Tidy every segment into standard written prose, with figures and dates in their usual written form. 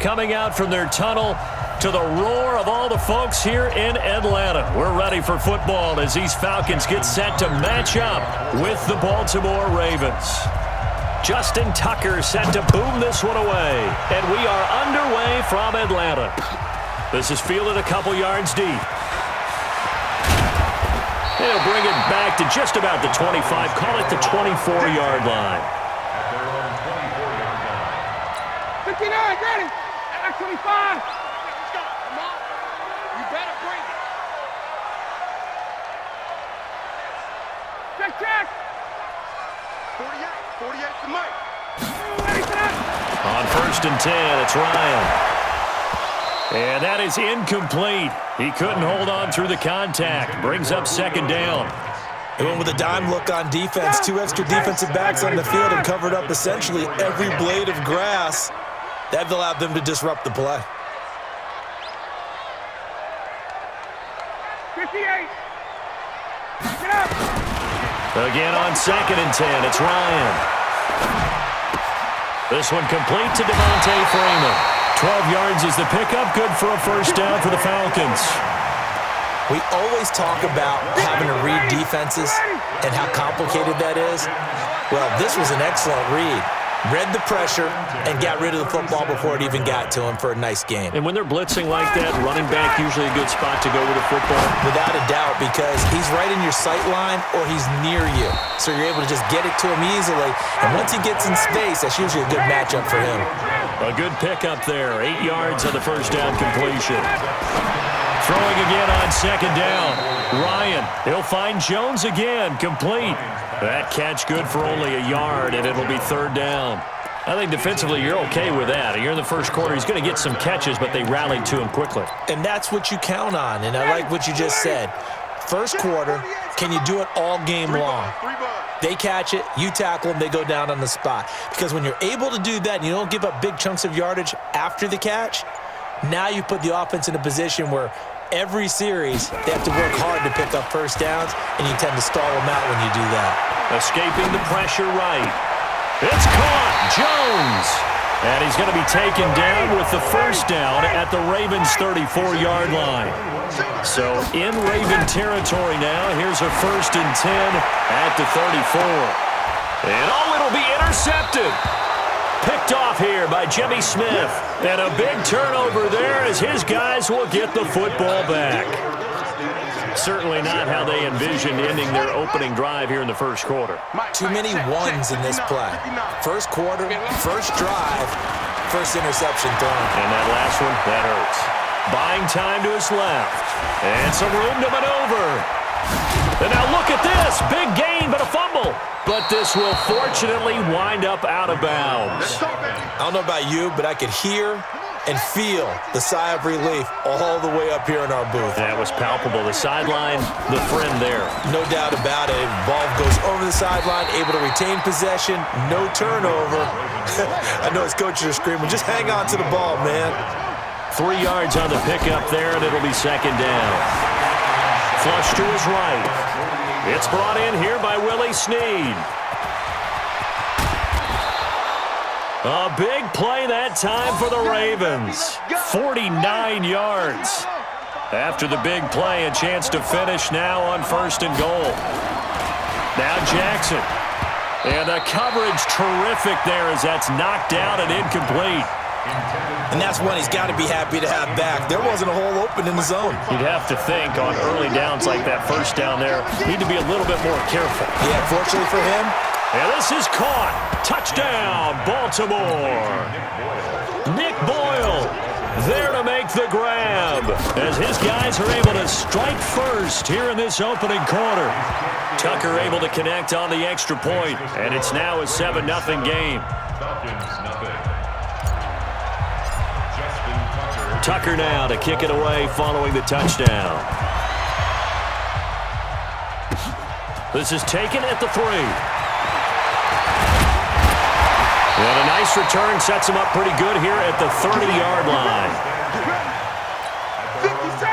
coming out from their tunnel to the roar of all the folks here in Atlanta. We're ready for football as these Falcons get set to match up with the Baltimore Ravens. Justin Tucker set to boom this one away, and we are underway from Atlanta. This is fielded a couple yards deep. They'll bring it back to just about the 25, call it the 24-yard line. 59, ready. 25. Check. 48 to Mike. On 1st and 10, it's Ryan. And that is incomplete. He couldn't hold on through the contact. Brings up 2nd down. They went with a dime look on defense. 2 extra defensive backs on the field and covered up essentially every blade of grass. That allowed them to disrupt the play. 58. Get up. Again on 2nd and 10, it's Ryan. This one complete to Devontae Freeman. 12 yards is the pickup, good for a 1st down for the Falcons. We always talk about having to read defenses and how complicated that is. Well, this was an excellent read. Read the pressure and got rid of the football before it even got to him for a nice game. And when they're blitzing like that, running back usually a good spot to go with the football. Without a doubt, because he's right in your sight line or he's near you. So you're able to just get it to him easily. And once he gets in space, that's usually a good matchup for him. A good pickup there. 8 yards on the 1st down completion. Throwing again on 2nd down. Ryan, he'll find Jones again, complete. That catch good for only a yard, and it'll be 3rd down. I think defensively you're okay with that. You're in the 1st quarter. He's going to get some catches, but they rallied to him quickly. And that's what you count on, and I like what you just said. 1st quarter, can you do it all game long? They catch it, you tackle them, they go down on the spot. Because when you're able to do that and you don't give up big chunks of yardage after the catch, now you put the offense in a position where every series they have to work hard to pick up 1st downs, and you tend to stall them out when you do that. Escaping the pressure right. It's caught. Jones. And he's going to be taken down with the 1st down at the Ravens' 34-yard line. So in Raven territory now, here's a 1st and 10 at the 34. And it'll be intercepted. Picked off here by Jimmy Smith. And a big turnover there as his guys will get the football back. Certainly not how they envisioned ending their opening drive here in the 1st quarter. Too many ones in this play. 1st quarter, 1st drive, 1st interception thrown. And that last one, that hurts. Buying time to his left. And some room to maneuver. And now look at this. Big gain, but a fumble. But this will fortunately wind up out of bounds. I don't know about you, but I could hear and feel the sigh of relief all the way up here in our booth. That was palpable. The sideline, the friend there. No doubt about it. Ball goes over the sideline, able to retain possession, no turnover. I know his coaches are screaming, just hang on to the ball, man. 3 yards on the pickup there, and it'll be 2nd down. Flush to his right. It's brought in here by Willie Snead. A big play that time for the Ravens. 49 yards. After the big play, a chance to finish now on 1st and goal. Now Jackson. And the coverage terrific there as that's knocked down and incomplete. And that's one he's got to be happy to have back. There wasn't a hole open in the zone. You'd have to think on early downs like that 1st down there, need to be a little bit more careful. Yeah, fortunately for him. And this is caught. Touchdown, Baltimore. Nick Boyle there to make the grab as his guys are able to strike first here in this opening quarter. Tucker able to connect on the extra point, and it's now a 7-0 game. Tucker now to kick it away following the touchdown. This is taken at the 3. And a nice return sets him up pretty good here at the 30-yard line.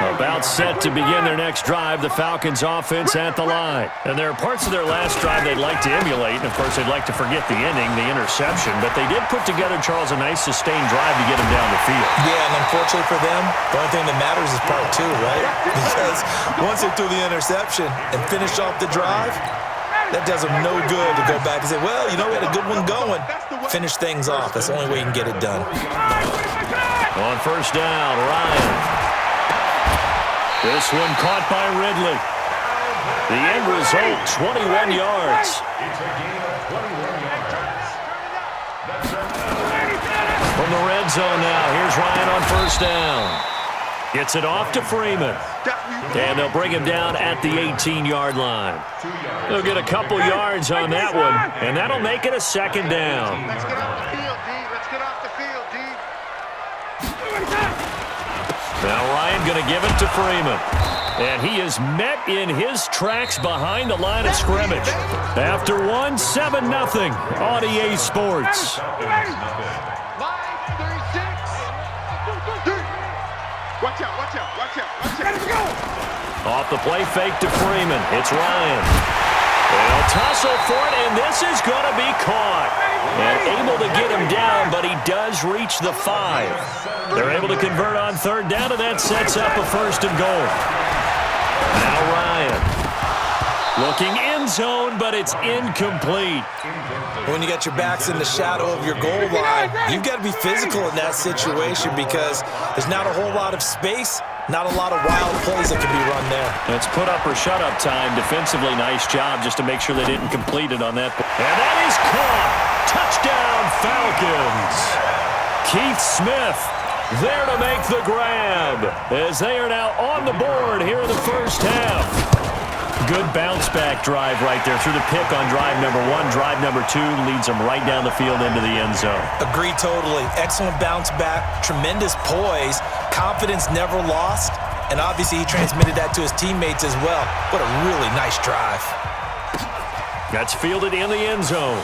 A About set to begin their next drive, the Falcons offense at the line. And there are parts of their last drive they'd like to emulate. And, of course, they'd like to forget the ending, the interception. But they did put together, Charles, a nice sustained drive to get them down the field. Yeah, and unfortunately for them, the only thing that matters is part two, right? Because once they threw the interception and finished off the drive, that does them no good to go back and say, well, you know, we had a good one going. Finish things off. That's the only way you can get it done. On first down, Ryan. This one caught by Ridley. The end result, 21 yards. From the red zone now, here's Ryan on first down. Gets it off to Freeman. And they'll bring him down at the 18-yard line. They'll get a couple yards on that one, and that'll make it a second down. Let's get off the field, D. Let's get off the field, D. Now Ryan going to give it to Freeman. And he is met in his tracks behind the line of scrimmage. After one, 7-0 on EA Sports. Watch out, watch out, watch out, watch out. Let's go. Off the play fake to Freeman. It's Ryan. They'll tussle for it, and this is going to be caught. And able to get him down, but he does reach the 5. They're able to convert on third down, and that sets up a first and goal. Now Ryan. Looking end zone, but it's incomplete. When you got your backs in the shadow of your goal line, you've got to be physical in that situation because there's not a whole lot of space, not a lot of wild plays that can be run there. It's put up or shut up time. Defensively, nice job just to make sure they didn't complete it on that. And that is caught. Touchdown, Falcons. Keith Smith there to make the grab as they are now on the board here in the first half. Good bounce-back drive right there through the pick on drive number 1. Drive number 2 leads them right down the field into the end zone. Agree totally. Excellent bounce-back, tremendous poise, confidence never lost, and obviously he transmitted that to his teammates as well. What a really nice drive. That's fielded in the end zone.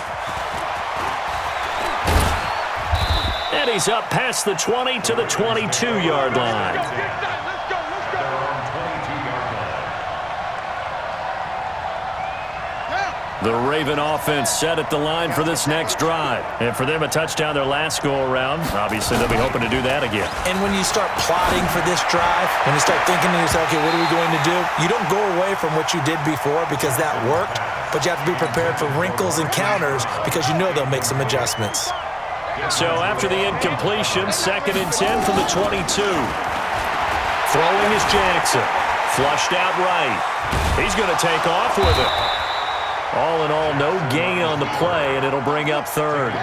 And he's up past the 20 to the 22-yard line. The Raven offense set at the line for this next drive. And for them, a touchdown their last go-around. Obviously, they'll be hoping to do that again. And when you start plotting for this drive, when you start thinking to yourself, okay, what are we going to do? You don't go away from what you did before because that worked, but you have to be prepared for wrinkles and counters because you know they'll make some adjustments. So after the incompletion, 2nd and 10 from the 22. Throwing is Jackson. Flushed out right. He's going to take off with it. All in all, no gain on the play, and it'll bring up third.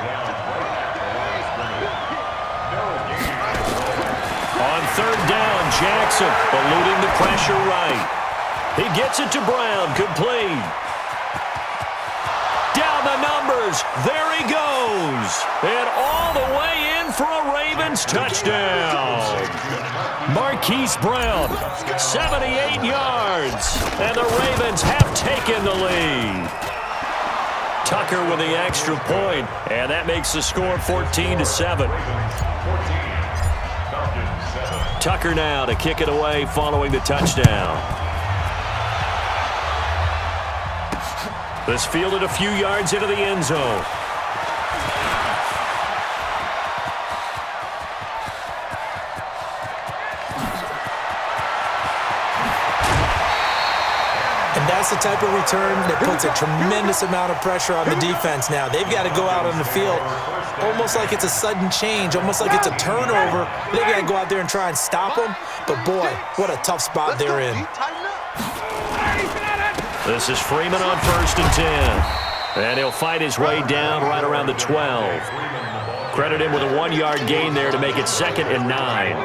On third down, Jackson eluding the pressure right. He gets it to Brown, complete. Down the numbers, there he goes. And all the way in for a Ravens touchdown. Marquise Brown, 78 yards. And the Ravens have taken the lead. Tucker with the extra point, and that makes the score 14-7. Tucker now to kick it away following the touchdown. This fielded a few yards into the end zone. And that's the type of return that puts a tremendous amount of pressure on the defense now. They've got to go out on the field almost like it's a sudden change, almost like it's a turnover. They've got to go out there and try and stop them. But, boy, what a tough spot they're in. This is Freeman on 1st and 10. And he'll fight his way down right around the 12. Credit him with a 1-yard gain there to make it 2nd and 9.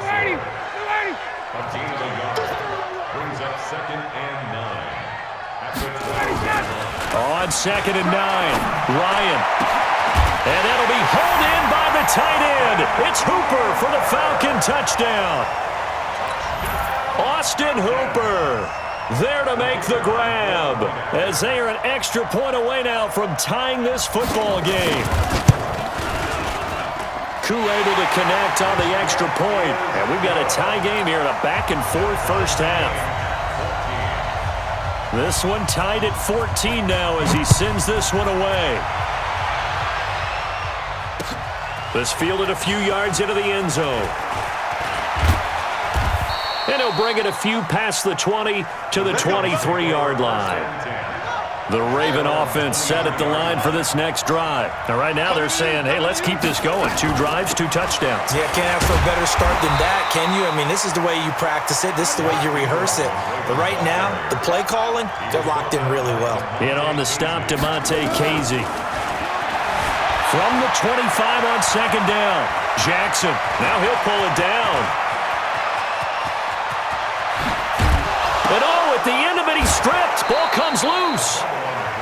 On 2nd and 9, Ryan. And that'll be hauled in by the tight end. It's Hooper for the Falcon touchdown. Austin Hooper there to make the grab as they are an extra point away now from tying this football game. Coup able to connect on the extra point. And we've got a tie game here in a back-and-forth first half. This one tied at 14 now as he sends this one away. This fielded a few yards into the end zone. And he'll bring it a few past the 20 to the 23-yard line. The Raven offense set at the line for this next drive. Now, right now, they're saying, hey, let's keep this going. 2 drives, 2 touchdowns. Yeah, can't ask for a better start than that, can you? I mean, this is the way you practice it. This is the way you rehearse it. But right now, the play calling, they're locked in really well. And on the stop, DeMonte Casey. From the 25 on second down. Jackson, now he'll pull it down. And at the end of it, he's stripped. Ball comes loose.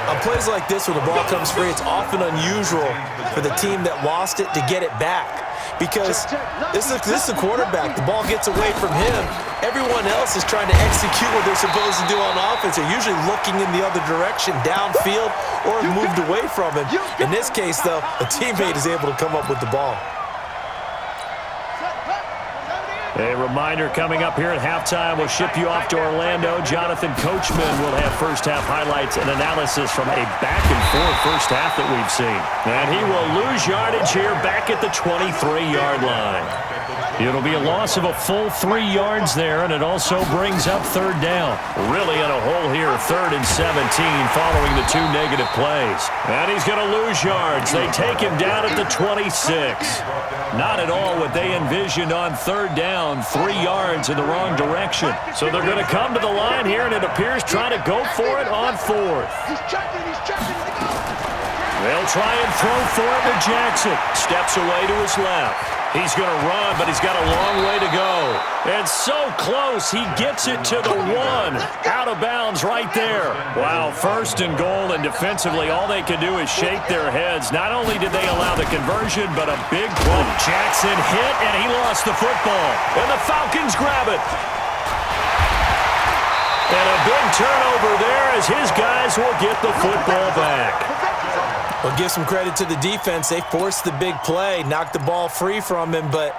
On plays like this where the ball comes free, it's often unusual for the team that lost it to get it back. Because this is the quarterback. The ball gets away from him. Everyone else is trying to execute what they're supposed to do on offense. They're usually looking in the other direction, downfield, or moved away from him. In this case, though, a teammate is able to come up with the ball. A reminder coming up here at halftime, we'll ship you off to Orlando. Jonathan Coachman will have first-half highlights and analysis from a back-and-forth first half that we've seen. And he will lose yardage here back at the 23-yard line. It'll be a loss of a full 3 yards there, and it also brings up third down. Really in a hole here, 3rd and 17 following the 2 negative plays. And he's going to lose yards. They take him down at the 26. Not at all what they envisioned on third down, 3 yards in the wrong direction. So they're going to come to the line here, and it appears trying to go for it on 4th. They'll try and throw for it with Jackson. Steps away to his left. He's going to run, but he's got a long way to go. And so close, he gets it to the 1. Out of bounds right there. Wow, 1st and goal, and defensively, all they can do is shake their heads. Not only did they allow the conversion, but a big play. Jackson hit, and he lost the football. And the Falcons grab it. And a big turnover there as his guys will get the football back. Well, give some credit to the defense. They forced the big play, knocked the ball free from him, but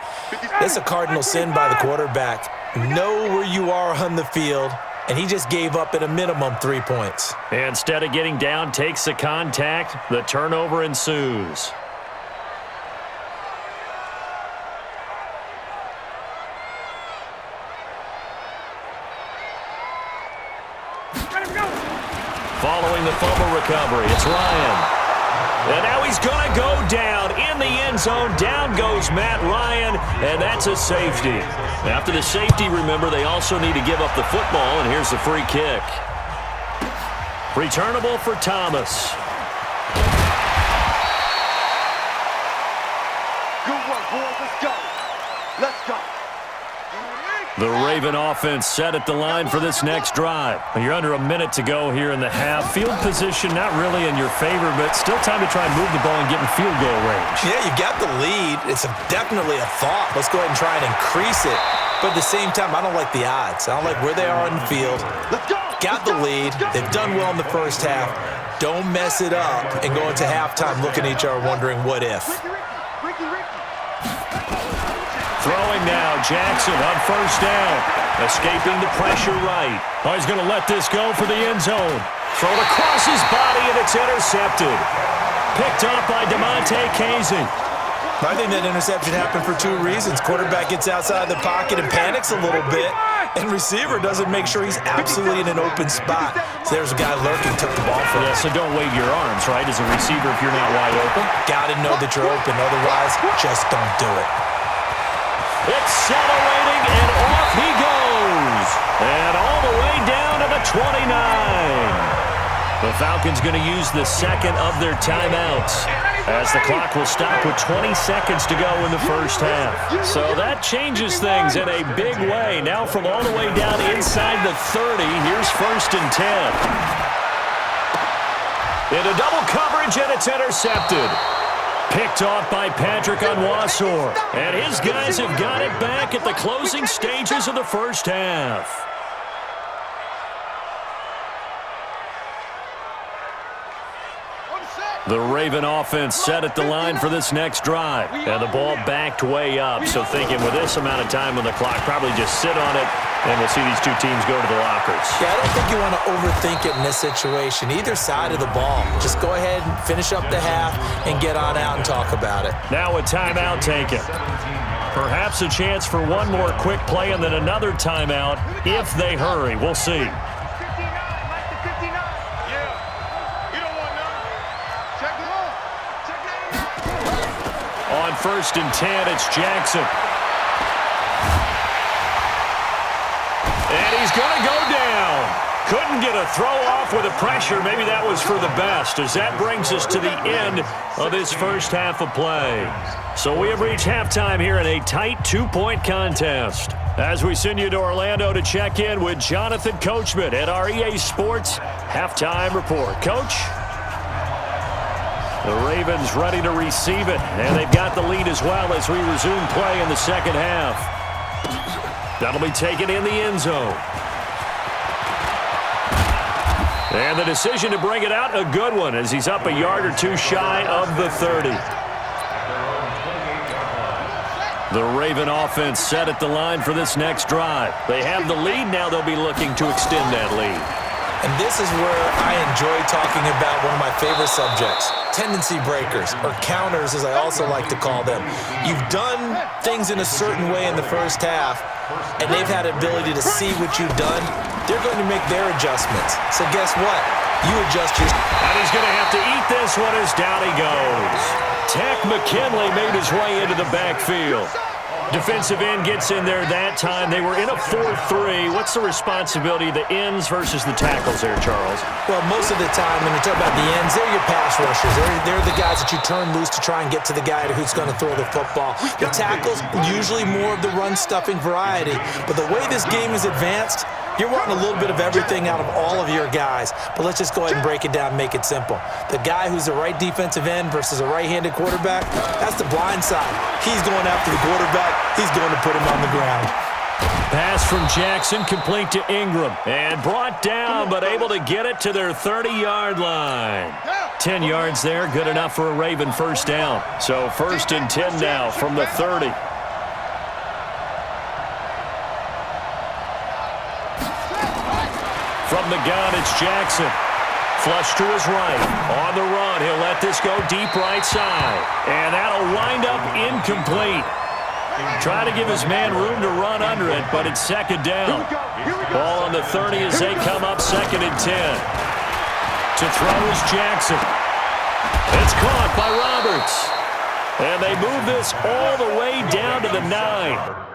it's a cardinal sin by the quarterback. Know where you are on the field, and he just gave up at a minimum 3 points. Instead of getting down, takes the contact. The turnover ensues. Following the fumble recovery, it's Ryan. And now he's going to go down in the end zone. Down goes Matt Ryan, and that's a safety. After the safety, remember, they also need to give up the football, and here's the free kick. Returnable for Thomas. Good one, boys. Let's go. Let's go. The Raven offense set at the line for this next drive. You're under a minute to go here in the half. Field position not really in your favor, but still time to try and move the ball and get in field goal range. Yeah, you've got the lead. It's definitely a thought. Let's go ahead and try and increase it. But at the same time, I don't like the odds. I don't like where they are on the field. Got the lead. They've done well in the first half. Don't mess it up and go into halftime looking at each other wondering what if. Throwing now, Jackson on first down. Escaping the pressure right. Oh, he's going to let this go for the end zone. Thrown across his body, and it's intercepted. Picked up by DeMonte Casey. I think that interception happened for 2 reasons. Quarterback gets outside the pocket and panics a little bit, and receiver doesn't make sure he's absolutely in an open spot. So there's a guy lurking, took the ball from him. Yeah, so don't wave your arms, right, as a receiver if you're not wide open. Got to know that you're open. Otherwise, just don't do it. Accelerating, and off he goes. And all the way down to the 29. The Falcons going to use the second of their timeouts, as the clock will stop with 20 seconds to go in the first half. So that changes things in a big way. Now from all the way down inside the 30, here's 1st and 10. Into double coverage, and it's intercepted. Picked off by Patrick Onwuasor. And his guys have got it back at the closing stages of the first half. The Raven offense set at the line for this next drive. And the ball backed way up, so thinking with this amount of time on the clock, probably just sit on it, and we'll see these two teams go to the lockers. Yeah, I don't think you want to overthink it in this situation. Either side of the ball. Just go ahead and finish up the half and get on out and talk about it. Now a timeout taken. Perhaps a chance for one more quick play and then another timeout if they hurry. We'll see. On 1st and 10, it's Jackson. And he's going to go down. Couldn't get a throw off with the pressure. Maybe that was for the best, as that brings us to the end of this first half of play. So we have reached halftime here in a tight 2-point contest. As we send you to Orlando to check in with Jonathan Coachman at our EA Sports Halftime Report. Coach? The Ravens ready to receive it, and they've got the lead as well as we resume play in the second half. That'll be taken in the end zone. And the decision to bring it out, a good one, as he's up a yard or two shy of the 30. The Raven offense set at the line for this next drive. They have the lead. Now they'll be looking to extend that lead. And this is where I enjoy talking about one of my favorite subjects, tendency breakers, or counters as I also like to call them. You've done things in a certain way in the first half, and they've had the ability to see what you've done. They're going to make their adjustments. So guess what? You adjust your... And he's going to have to eat this one as down he goes. Tech McKinley made his way into the backfield. Defensive end gets in there that time. They were in a 4-3. What's the responsibility of the ends versus the tackles there, Charles? Well, most of the time when you talk about the ends, they're your pass rushers. They're the guys that you turn loose to try and get to the guy who's going to throw the football. The tackles, usually more of the run-stuffing variety. But the way this game is advanced, you're wanting a little bit of everything out of all of your guys. But let's just go ahead and break it down and make it simple. The guy who's the right defensive end versus a right-handed quarterback, that's the blind side. He's going after the quarterback. He's going to put him on the ground. Pass from Jackson, complete to Ingram. And brought down, but able to get it to their 30-yard line. 10 yards there, good enough for a Raven first down. So 1st and 10 now from the 30. From the gun, it's Jackson. Flush to his right. On the run, he'll let this go deep right side. And that'll wind up incomplete. Trying to give his man room to run under it, but it's second down. Ball on the 30 as they come up 2nd and 10. To throw is Jackson. It's caught by Roberts. And they move this all the way down to the 9.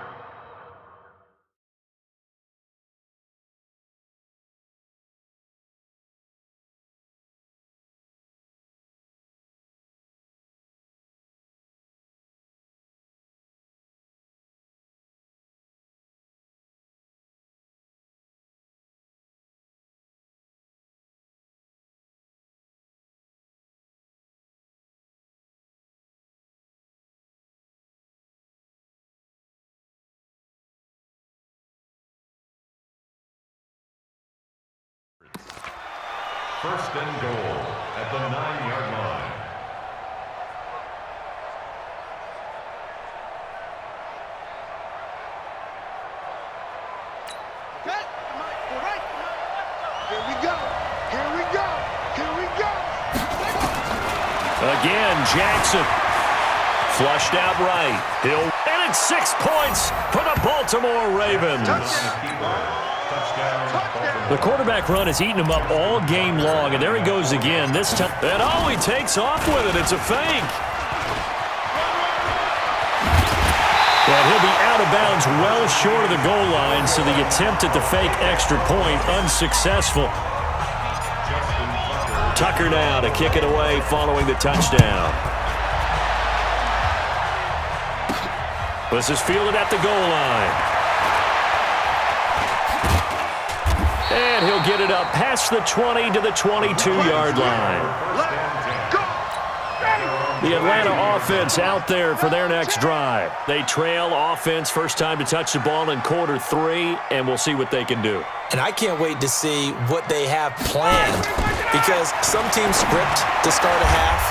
First and goal at the 9-yard line. Okay. All right. Here we go. Here we go. Here we go. Again, Jackson. Flushed out right. And it's 6 points for the Baltimore Ravens. The quarterback run has eaten him up all game long, and there he goes again. This time, and oh, he takes off with it. It's a fake. And he'll be out of bounds well short of the goal line, so the attempt at the fake extra point unsuccessful. Tucker now to kick it away following the touchdown. This is fielded at the goal line. And he'll get it up past the 20 to the 22-yard line. The Atlanta offense out there for their next drive. They trail offense, first time to touch the ball in quarter 3, and we'll see what they can do. And I can't wait to see what they have planned because some teams script to start a half.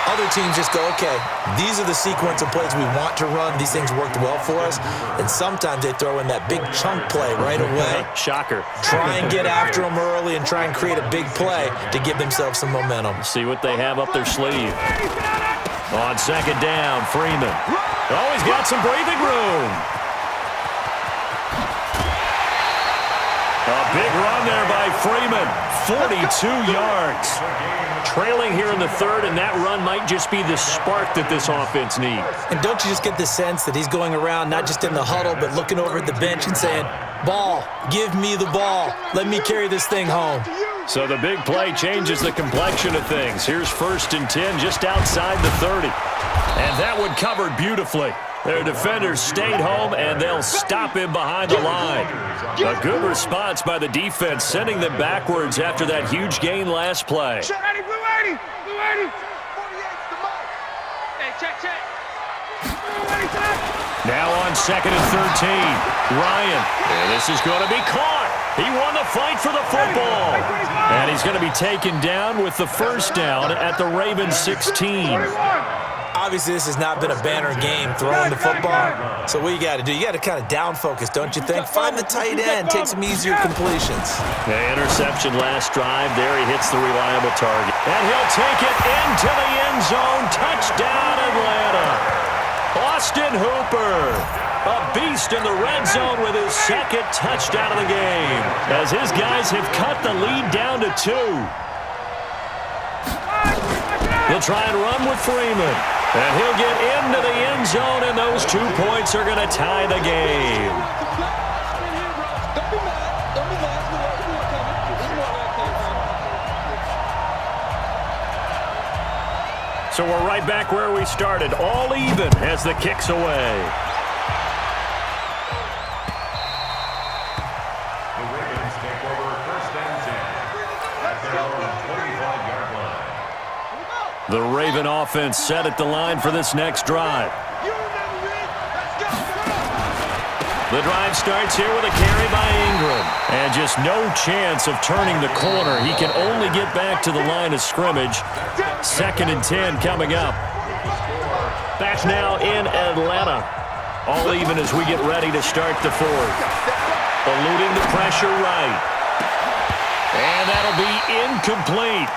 Other teams just go, okay, these are the sequence of plays we want to run. These things worked well for us. And sometimes they throw in that big chunk play right away. Shocker. Try and get after them early and try and create a big play to give themselves some momentum. See what they have up their sleeve. On second down, Freeman. Oh, he's got some breathing room. A big run there by Freeman. 42 yards. Trailing here in the third, and that run might just be the spark that this offense needs. And don't you just get the sense that he's going around not just in the huddle, but looking over at the bench and saying, ball, give me the ball. Let me carry this thing home. So the big play changes the complexion of things. Here's 1st and 10 just outside the 30. And that one covered beautifully. Their defenders stayed home, and they'll stop him behind the line. A good response by the defense, sending them backwards after that huge gain last play. Now on 2nd and 13, Ryan. And this is going to be caught. He won the fight for the football. And he's going to be taken down with the first down at the Ravens 16. Obviously, this has not been a banner game throwing the football. So what you got to do, you got to kind of down focus, don't you think? Find the tight end, take some easier completions. The interception last drive. There he hits the reliable target. And he'll take it into the end zone. Touchdown, Atlanta. Austin Hooper, a beast in the red zone with his second touchdown of the game, as his guys have cut the lead down to 2. They'll try and run with Freeman. And he'll get into the end zone, and those 2 points are going to tie the game. So we're right back where we started, all even as the kick's away. The Ravens take over 1st and 10 at their own 25-yard line. The Raven offense set at the line for this next drive. The drive starts here with a carry by Ingram. And just no chance of turning the corner. He can only get back to the line of scrimmage. 2nd and 10 coming up. Back now in Atlanta. All even as we get ready to start the 4th. Eluding the pressure right. And that'll be incomplete.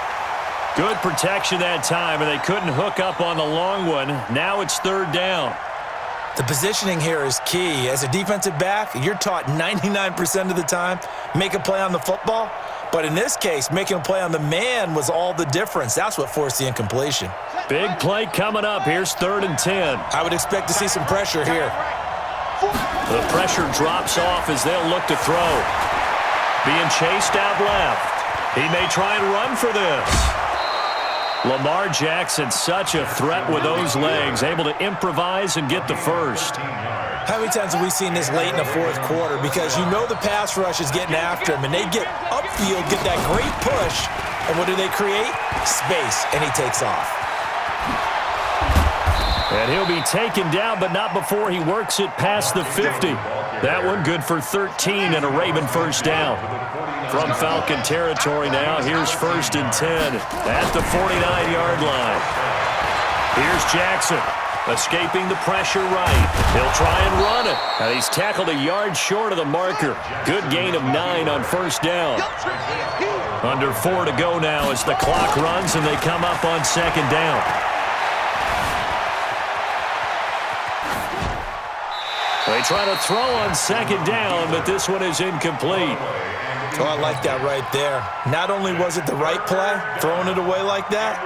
Good protection that time, and they couldn't hook up on the long one. Now it's 3rd down. The positioning here is key. As a defensive back, you're taught 99% of the time, make a play on the football. But in this case, making a play on the man was all the difference. That's what forced the incompletion. Big play coming up. Here's 3rd and 10. I would expect to see some pressure here. The pressure drops off as they'll look to throw. Being chased out left. He may try and run for this. Lamar Jackson, such a threat with those legs, able to improvise and get the first. How many times have we seen this late in the 4th quarter? Because you know the pass rush is getting after him, and they get upfield, get that great push, and what do they create? Space, and he takes off. And he'll be taken down, but not before he works it past the 50. That one good for 13 and a Raven first down. From Falcon territory now, here's 1st and 10 at the 49-yard line. Here's Jackson, escaping the pressure right. He'll try and run it. And he's tackled a yard short of the marker. Good gain of 9 on 1st down. Under 4 to go now as the clock runs and they come up on 2nd down. They try to throw on 2nd down, but this one is incomplete. Oh, I like that right there. Not only was it the right play, throwing it away like that,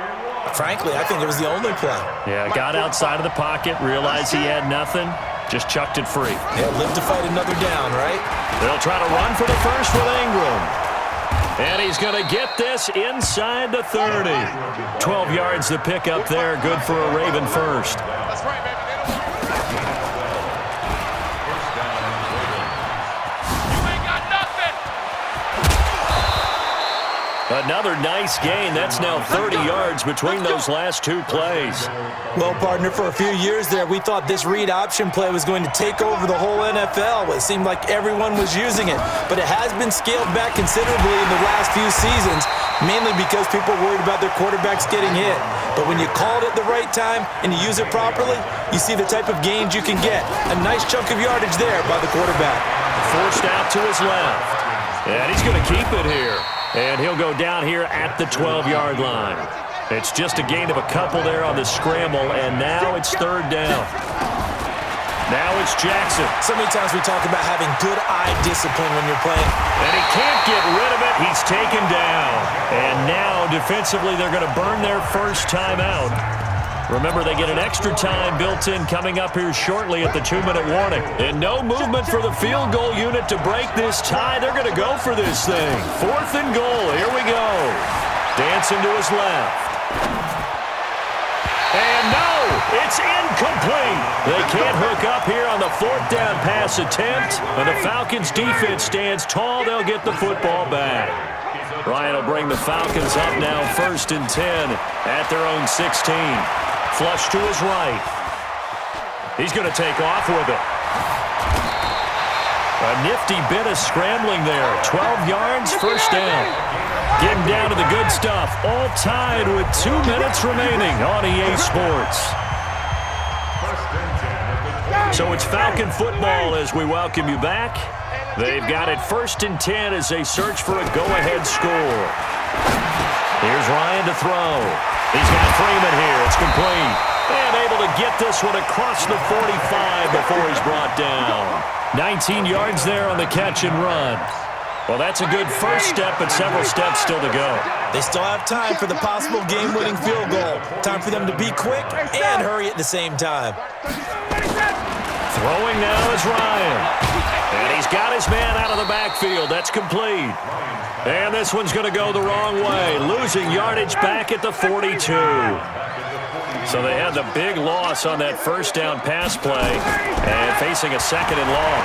frankly, I think it was the only play. Yeah, got outside of the pocket, realized he had nothing, just chucked it free. Yeah, live to fight another down, right? They'll try to run for the first with Ingram. And he's going to get this inside the 30. 12 yards to pick up there, good for a Raven first. That's right, baby. A Another nice gain. That's now 30 yards between those last two plays. Well, partner, for a few years there, we thought this read option play was going to take over the whole NFL. It seemed like everyone was using it, but it has been scaled back considerably in the last few seasons, mainly because people are worried about their quarterbacks getting hit. But when you call it at the right time and you use it properly, you see the type of gains you can get. A nice chunk of yardage there by the quarterback. Forced out to his left. And he's going to keep it here. And he'll go down here at the 12-yard line. It's just a gain of a couple there on the scramble, and now it's third down. Now it's Jackson. So many times we talk about having good eye discipline when you're playing. And he can't get rid of it. He's taken down. And now, defensively, they're going to burn their first timeout. Remember, they get an extra time built in coming up here shortly at the 2-minute warning. And no movement for the field goal unit to break this tie. They're going to go for this thing. 4th and goal. Here we go. Dancing to his left. And no, it's incomplete. They can't hook up here on the 4th down pass attempt. And the Falcons defense stands tall. They'll get the football back. Ryan will bring the Falcons up now 1st and 10 at their own 16. Flush to his right. He's going to take off with it. A nifty bit of scrambling there. 12 yards, first down. Getting down to the good stuff. All tied with 2 minutes remaining on EA Sports. So it's Falcon football as we welcome you back. They've got it 1st and 10 as they search for a go-ahead score. Here's Ryan to throw. He's got Freeman here. It's complete. And able to get this one across the 45 before he's brought down. 19 yards there on the catch and run. Well, that's a good first step, but several steps still to go. They still have time for the possible game-winning field goal. Time for them to be quick and hurry at the same time. Throwing now is Ryan. And he's got his man out of the backfield. That's complete. And this one's going to go the wrong way. Losing yardage back at the 42. So they had the big loss on that first down pass play and facing a 2nd and long.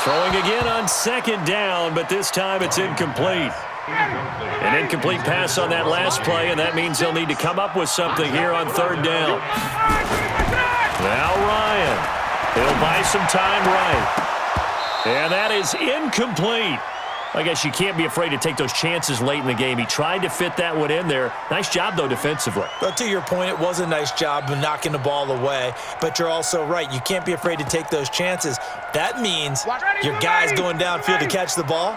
Throwing again on 2nd down, but this time it's incomplete. An incomplete pass on that last play, and that means they'll need to come up with something here on 3rd down. Now Ryan. He'll buy some time right. And that is incomplete. I guess you can't be afraid to take those chances late in the game. He tried to fit that one in there. Nice job, though, defensively. But to your point, it was a nice job of knocking the ball away. But you're also right. You can't be afraid to take those chances. That means your guys going downfield to catch the ball,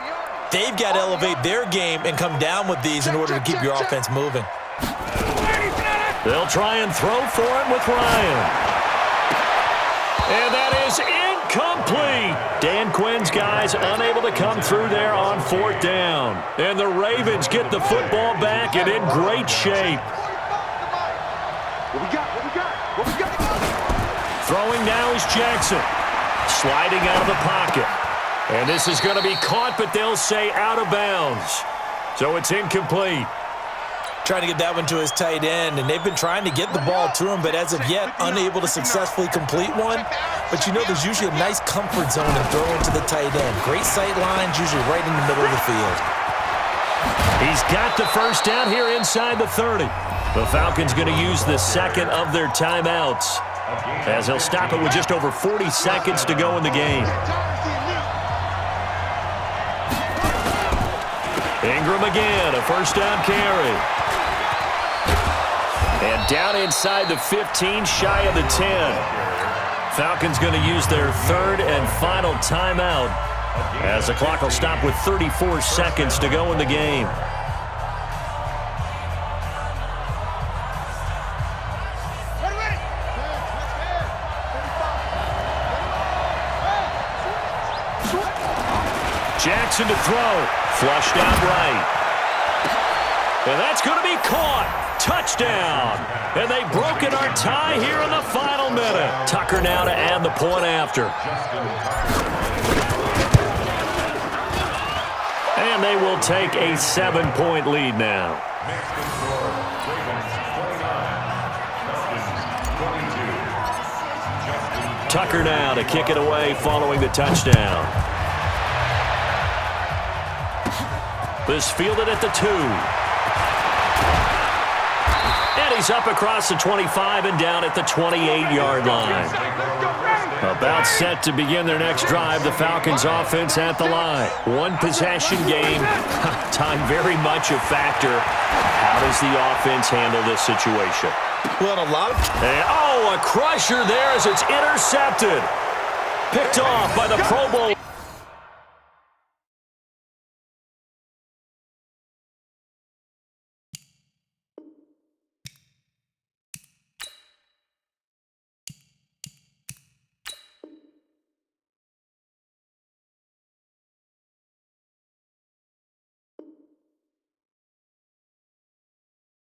they've got to elevate their game and come down with these in order to keep your offense moving. They'll try and throw for it with Ryan. And that is incomplete. Dan Quinn's guys unable to come through there on 4th down. And the Ravens get the football back and in great shape. What we got? Throwing now is Jackson. Sliding out of the pocket. And this is going to be caught, but they'll say out of bounds. So it's incomplete. Trying to get that one to his tight end, and they've been trying to get the ball to him, but as of yet, unable to successfully complete one. But you know there's usually a nice comfort zone in throwing to the tight end. Great sight lines, usually right in the middle of the field. He's got the first down here inside the 30. The Falcons going to use the 2nd of their timeouts, as they'll stop it with just over 40 seconds to go in the game. Ingram again, a first down carry. And down inside the 15, shy of the 10. Falcons going to use their 3rd and final timeout, as the clock will stop with 34 seconds to go in the game. Jackson to throw. Flushed out right. And that's going to be caught. Touchdown. And they've broken our tie here in the final minute. Tucker now to add the point after. And they will take a 7-point lead now. Tucker now to kick it away following the touchdown. This fielded at the 2. And he's up across the 25 and down at the 28-yard line. About set to begin their next drive. The Falcons offense at the line. One possession game. Time very much a factor. How does the offense handle this situation? Well, a lot of... And, a crusher there as it's intercepted. Picked off by the Pro Bowl.